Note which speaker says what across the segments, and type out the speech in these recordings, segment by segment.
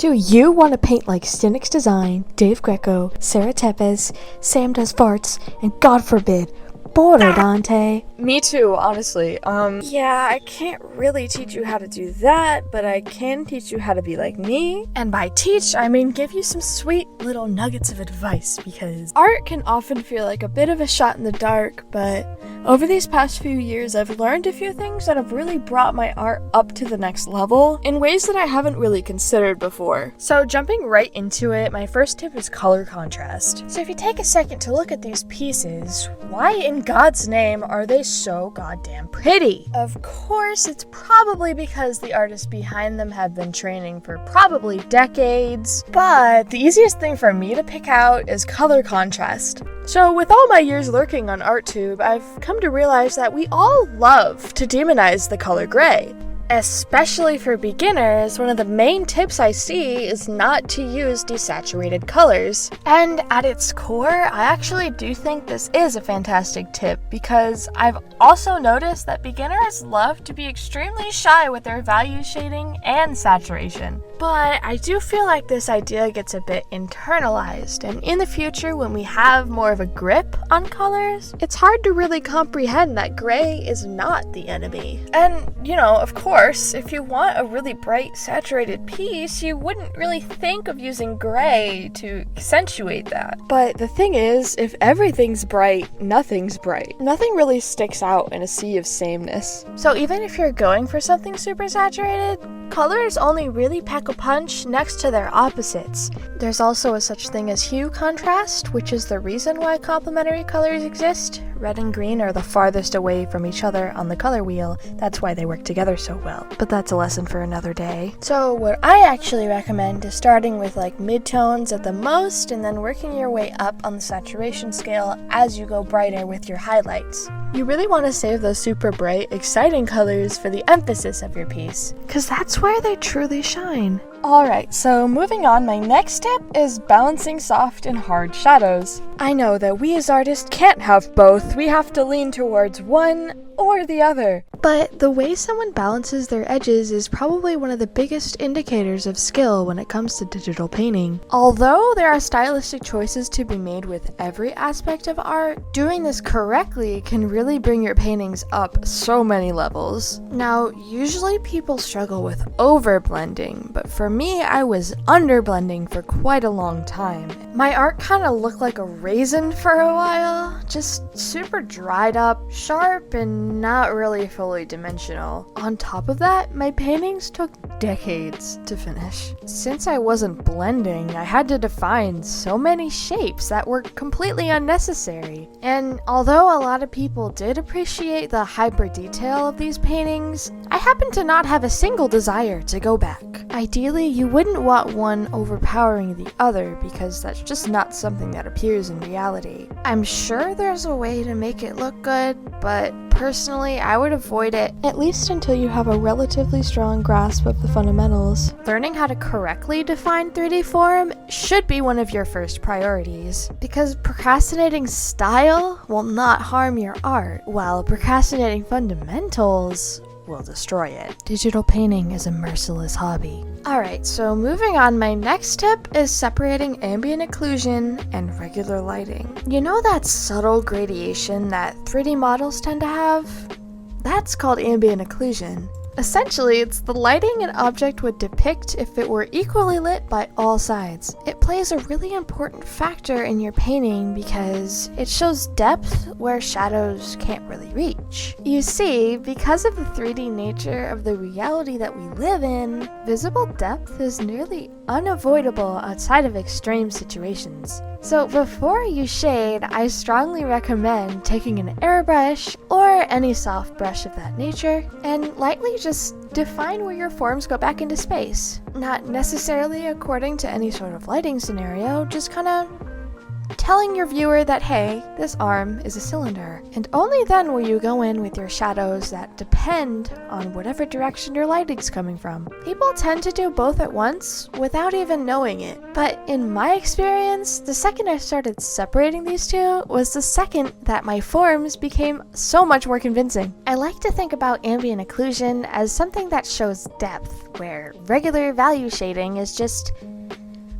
Speaker 1: Do you want to paint like Stinix Design, Dave Greco, Sarah Tepes, Sam Does Farts, and God forbid, Border Dante?
Speaker 2: Me too, honestly.
Speaker 3: Yeah, I can't really teach you how to do that, but I can teach you how to be like me.
Speaker 2: And by teach, I mean give you some sweet little nuggets of advice, because
Speaker 3: Art can often feel like a bit of a shot in the dark, but over these past few years, I've learned a few things that have really brought my art up to the next level in ways that I haven't really considered before.
Speaker 2: So jumping right into it, my first tip is color contrast. So if you take a second to look at these pieces, why in God's name are they so goddamn pretty? Of course, it's probably because the artists behind them have been training for probably decades, but the easiest thing for me to pick out is color contrast. So with all my years lurking on ArtTube, I've come to realize that we all love to demonize the color gray. Especially for beginners, one of the main tips I see is not to use desaturated colors. And at its core, I actually do think this is a fantastic tip, because I've also noticed that beginners love to be extremely shy with their value shading and saturation. But I do feel like this idea gets a bit internalized, and in the future when we have more of a grip on colors, it's hard to really comprehend that gray is not the enemy. And, of course, if you want a really bright saturated piece, you wouldn't really think of using gray to accentuate that.
Speaker 3: But the thing is, if everything's bright, nothing's bright. Nothing really sticks out in a sea of sameness.
Speaker 2: So even if you're going for something super saturated, colors only really pack a punch next to their opposites. There's also a such thing as hue contrast, which is the reason why complementary colors exist. Red and green are the farthest away from each other on the color wheel. That's why they work together so well. But that's a lesson for another day. So what I actually recommend is starting with like midtones at the most, and then working your way up on the saturation scale as you go brighter with your highlights. You really want to save those super bright, exciting colors for the emphasis of your piece, because that's where they truly shine. Alright, so moving on, my next tip is balancing soft and hard shadows. I know that we as artists can't have both. We have to lean towards one or the other. But the way someone balances their edges is probably one of the biggest indicators of skill when it comes to digital painting. Although there are stylistic choices to be made with every aspect of art, doing this correctly can really bring your paintings up so many levels. Now, usually people struggle with overblending, but for me, I was underblending for quite a long time. My art kind of looked like a raisin for a while, just super dried up, sharp, and not really fully dimensional. On top of that, my paintings took decades to finish. Since I wasn't blending, I had to define so many shapes that were completely unnecessary. And although a lot of people did appreciate the hyper detail of these paintings, I happen to not have a single desire to go back. Ideally, you wouldn't want one overpowering the other, because that's just not something that appears in reality. I'm sure there's a way to make it look good, but personally, I would avoid it, at least until you have a relatively strong grasp of the fundamentals. Learning how to correctly define 3D form should be one of your first priorities, because procrastinating style will not harm your art, while procrastinating fundamentals will destroy it. Digital painting is a merciless hobby. Alright, so moving on, my next tip is separating ambient occlusion and regular lighting. You know that subtle gradation that 3D models tend to have? That's called ambient occlusion. Essentially, it's the lighting an object would depict if it were equally lit by all sides. It plays a really important factor in your painting because it shows depth where shadows can't really reach. You see, because of the 3D nature of the reality that we live in, visible depth is nearly unavoidable outside of extreme situations. So before you shade, I strongly recommend taking an airbrush or any soft brush of that nature and lightly just define where your forms go back into space. Not necessarily according to any sort of lighting scenario, just kind of telling your viewer that, hey, this arm is a cylinder. And only then will you go in with your shadows that depend on whatever direction your lighting's coming from. People tend to do both at once without even knowing it. But in my experience, the second I started separating these two was the second that my forms became so much more convincing. I like to think about ambient occlusion as something that shows depth, where regular value shading is just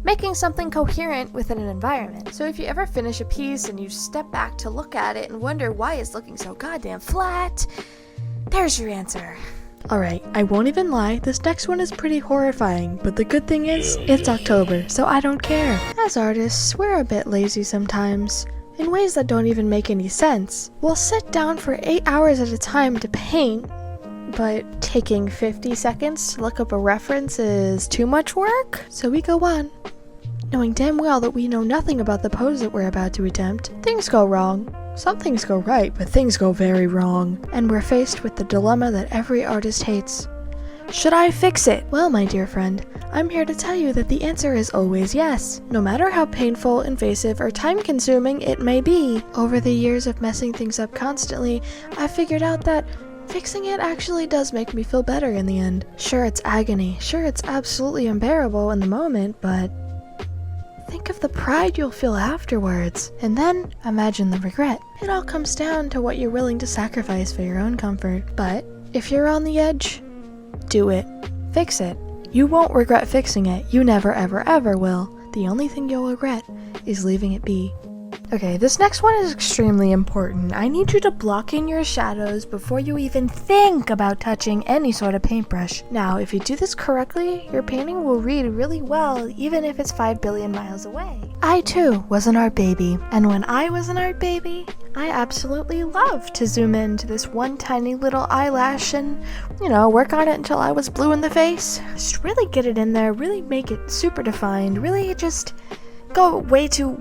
Speaker 2: making something coherent within an environment. So if you ever finish a piece and you step back to look at it and wonder why it's looking so goddamn flat, there's your answer.
Speaker 1: Alright, I won't even lie, this next one is pretty horrifying, but the good thing is, it's October, so I don't care. As artists, we're a bit lazy sometimes, in ways that don't even make any sense. We'll sit down for 8 hours at a time to paint, but taking 50 seconds to look up a reference is too much work, so we go on, knowing damn well that we know nothing about the pose that we're about to attempt. Things go wrong. Some things go right, but things go very wrong, and we're faced with the dilemma that every artist hates. Should I fix it? Well, my dear friend, I'm here to tell you that the answer is always yes. No matter how painful, invasive, or time-consuming it may be. Over the years of messing things up constantly, I've figured out that fixing it actually does make me feel better in the end. Sure, it's agony. Sure, it's absolutely unbearable in the moment, but think of the pride you'll feel afterwards. And then, imagine the regret. It all comes down to what you're willing to sacrifice for your own comfort. But if you're on the edge, do it. Fix it. You won't regret fixing it. You never ever ever will. The only thing you'll regret is leaving it be. Okay, this next one is extremely important. I need you to block in your shadows before you even think about touching any sort of paintbrush. Now, if you do this correctly, your painting will read really well, even if it's 5 billion miles away. I too was an art baby, and when I was an art baby, I absolutely loved to zoom into this one tiny little eyelash and, work on it until I was blue in the face. Just really get it in there, really make it super defined, really just go way too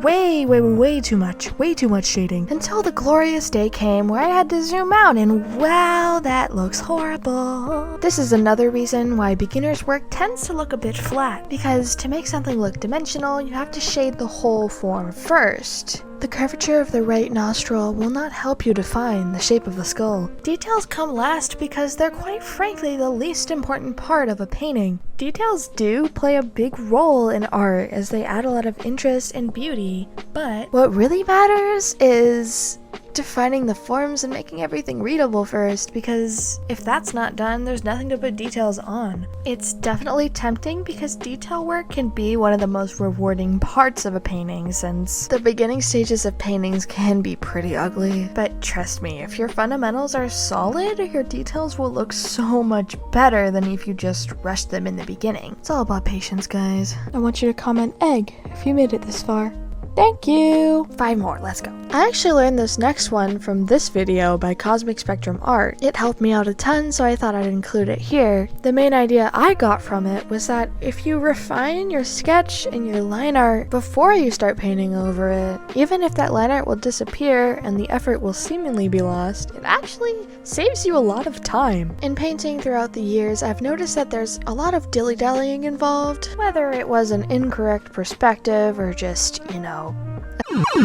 Speaker 1: much shading, until the glorious day came where I had to zoom out and wow, that looks horrible. This is another reason why beginner's work tends to look a bit flat, because to make something look dimensional, you have to shade the whole form first. The curvature of the right nostril will not help you define the shape of the skull. Details come last because they're quite frankly the least important part of a painting. Details do play a big role in art as they add a lot of interest and beauty, but what really matters is defining the forms and making everything readable first, because if that's not done, there's nothing to put details on. It's definitely tempting because detail work can be one of the most rewarding parts of a painting, since the beginning stages of paintings can be pretty ugly. But trust me, if your fundamentals are solid, your details will look so much better than if you just rushed them in the beginning. It's all about patience, guys. I want you to comment egg if you made it this far. Thank you! 5 more, let's go. I actually learned this next one from this video by Cosmic Spectrum Art. It helped me out a ton, so I thought I'd include it here. The main idea I got from it was that if you refine your sketch and your line art before you start painting over it, even if that line art will disappear and the effort will seemingly be lost, it actually saves you a lot of time. In painting throughout the years, I've noticed that there's a lot of dilly-dallying involved, whether it was an incorrect perspective or just,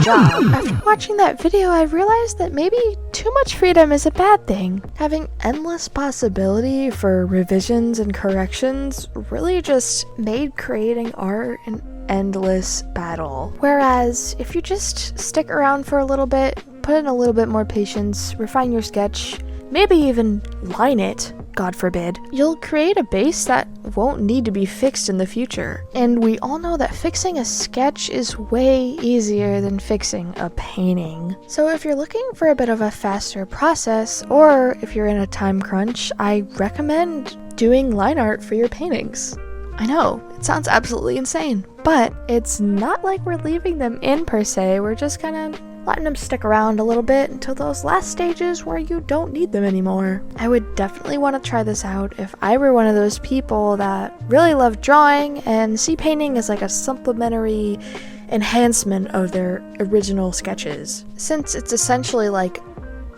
Speaker 1: job. After watching that video, I realized that maybe too much freedom is a bad thing. Having endless possibility for revisions and corrections really just made creating art an endless battle. Whereas if you just stick around for a little bit, put in a little bit more patience, refine your sketch, maybe even line it, God forbid, you'll create a base that won't need to be fixed in the future. And we all know that fixing a sketch is way easier than fixing a painting. So if you're looking for a bit of a faster process, or if you're in a time crunch, I recommend doing line art for your paintings. I know, it sounds absolutely insane, but it's not like we're leaving them in per se, we're just kind of letting them stick around a little bit until those last stages where you don't need them anymore. I would definitely want to try this out if I were one of those people that really love drawing and see painting as like a supplementary enhancement of their original sketches, since it's essentially like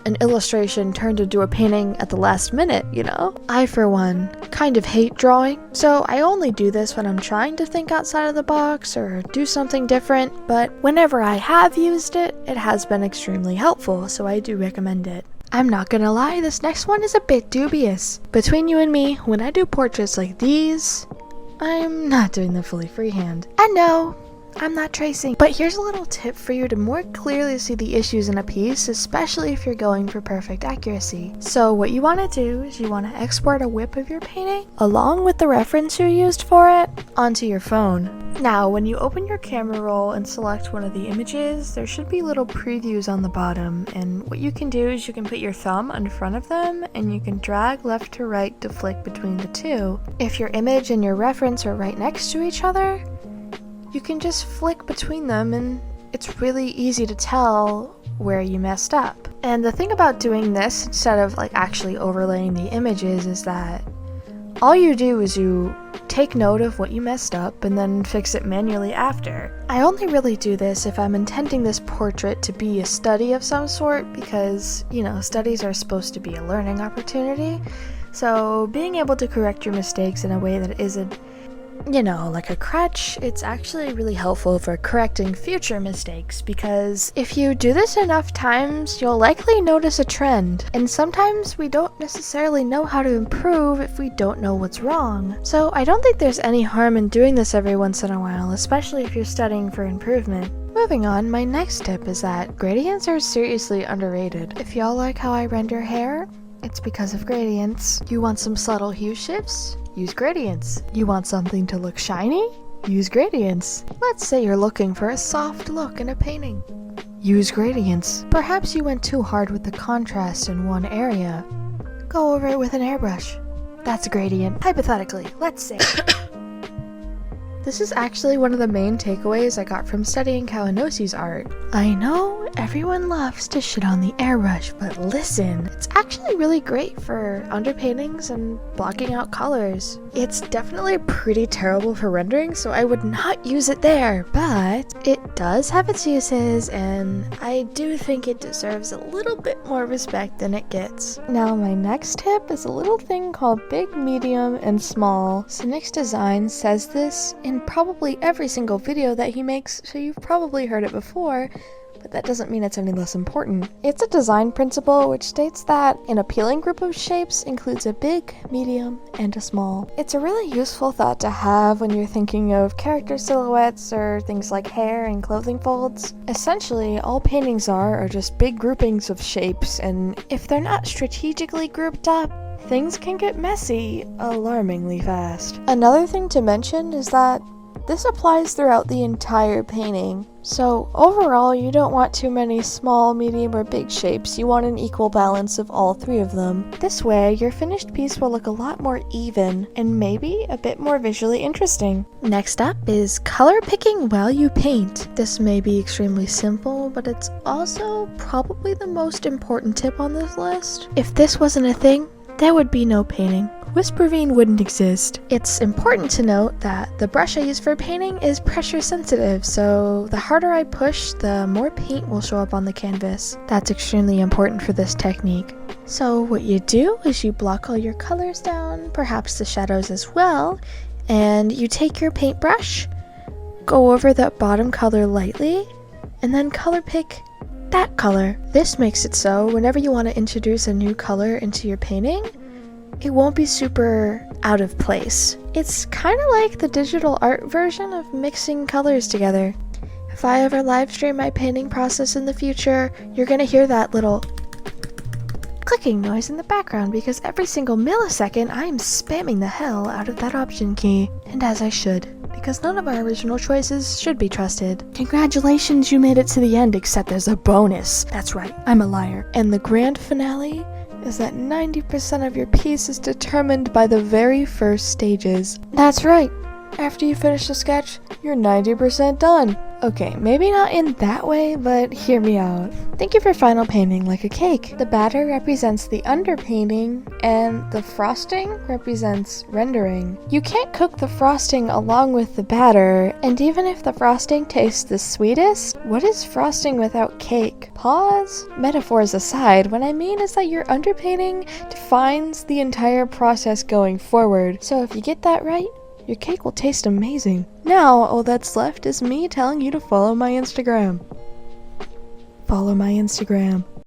Speaker 2: an illustration turned into a painting at the last minute, you know? I, for one, kind of hate drawing, so I only do this when I'm trying to think outside of the box or do something different, but whenever I have used it, it has been extremely helpful, so I do recommend it. I'm not gonna lie, this next one is a bit dubious. Between you and me, when I do portraits like these, I'm not doing them fully freehand. And no, I'm not tracing. But here's a little tip for you to more clearly see the issues in a piece, especially if you're going for perfect accuracy. So what you want to do is you want to export a whip of your painting, along with the reference you used for it, onto your phone. Now, when you open your camera roll and select one of the images, there should be little previews on the bottom, and what you can do is you can put your thumb in front of them, and you can drag left to right to flick between the two. If your image and your reference are right next to each other, you can just flick between them, and it's really easy to tell where you messed up. And the thing about doing this instead of actually overlaying the images is that all you do is you take note of what you messed up and then fix it manually after. I only really do this if I'm intending this portrait to be a study of some sort because, studies are supposed to be a learning opportunity. So being able to correct your mistakes in a way that isn't like a crutch, it's actually really helpful for correcting future mistakes because if you do this enough times, you'll likely notice a trend. And sometimes we don't necessarily know how to improve if we don't know what's wrong. So I don't think there's any harm in doing this every once in a while, especially if you're studying for improvement. Moving on, my next tip is that gradients are seriously underrated. If y'all like how I render hair, it's because of gradients. You want some subtle hue shifts? Use gradients. You want something to look shiny? Use gradients. Let's say you're looking for a soft look in a painting. Use gradients. Perhaps you went too hard with the contrast in one area. Go over it with an airbrush. That's a gradient. Hypothetically, let's say. This is actually one of the main takeaways I got from studying Kawanoshi's art. I know everyone loves to shit on the airbrush, but listen, it's actually really great for underpaintings and blocking out colors. It's definitely pretty terrible for rendering, so I would not use it there, but it does have its uses, and I do think it deserves a little bit more respect than it gets. Now my next tip is a little thing called big, medium, and small. Cynic's Design says this in probably every single video that he makes, so you've probably heard it before, but that doesn't mean it's any less important. It's a design principle which states that an appealing group of shapes includes a big, medium, and a small. It's a really useful thought to have when you're thinking of character silhouettes or things like hair and clothing folds. Essentially, all paintings are just big groupings of shapes, and if they're not strategically grouped up, things can get messy alarmingly fast. Another thing to mention is that this applies throughout the entire painting. So overall, you don't want too many small, medium, or big shapes. You want an equal balance of all three of them. This way, your finished piece will look a lot more even and maybe a bit more visually interesting. Next up is color picking while you paint. This may be extremely simple, but it's also probably the most important tip on this list. If this wasn't a thing, there would be no painting. Wispravine wouldn't exist. It's important to note that the brush I use for painting is pressure sensitive, so the harder I push, the more paint will show up on the canvas. That's extremely important for this technique. So what you do is you block all your colors down, perhaps the shadows as well, and you take your paintbrush, go over that bottom color lightly, and then color pick that color. This makes it so whenever you want to introduce a new color into your painting, it won't be super out of place. It's kind of like the digital art version of mixing colors together. If I ever live stream my painting process in the future, you're gonna hear that little clicking noise in the background because every single millisecond I am spamming the hell out of that option key, and as I should, because none of our original choices should be trusted. Congratulations, you made it to the end, except there's a bonus. That's right, I'm a liar. And the grand finale is that 90% of your piece is determined by the very first stages. That's right. After you finish the sketch, you're 90% done. Okay, maybe not in that way, but hear me out. Think of your final painting like a cake. The batter represents the underpainting, and the frosting represents rendering. You can't cook the frosting along with the batter, and even if the frosting tastes the sweetest, what is frosting without cake? Pause. Metaphors aside, what I mean is that your underpainting defines the entire process going forward. So if you get that right, your cake will taste amazing. Now, all that's left is me telling you to follow my Instagram. Follow my Instagram.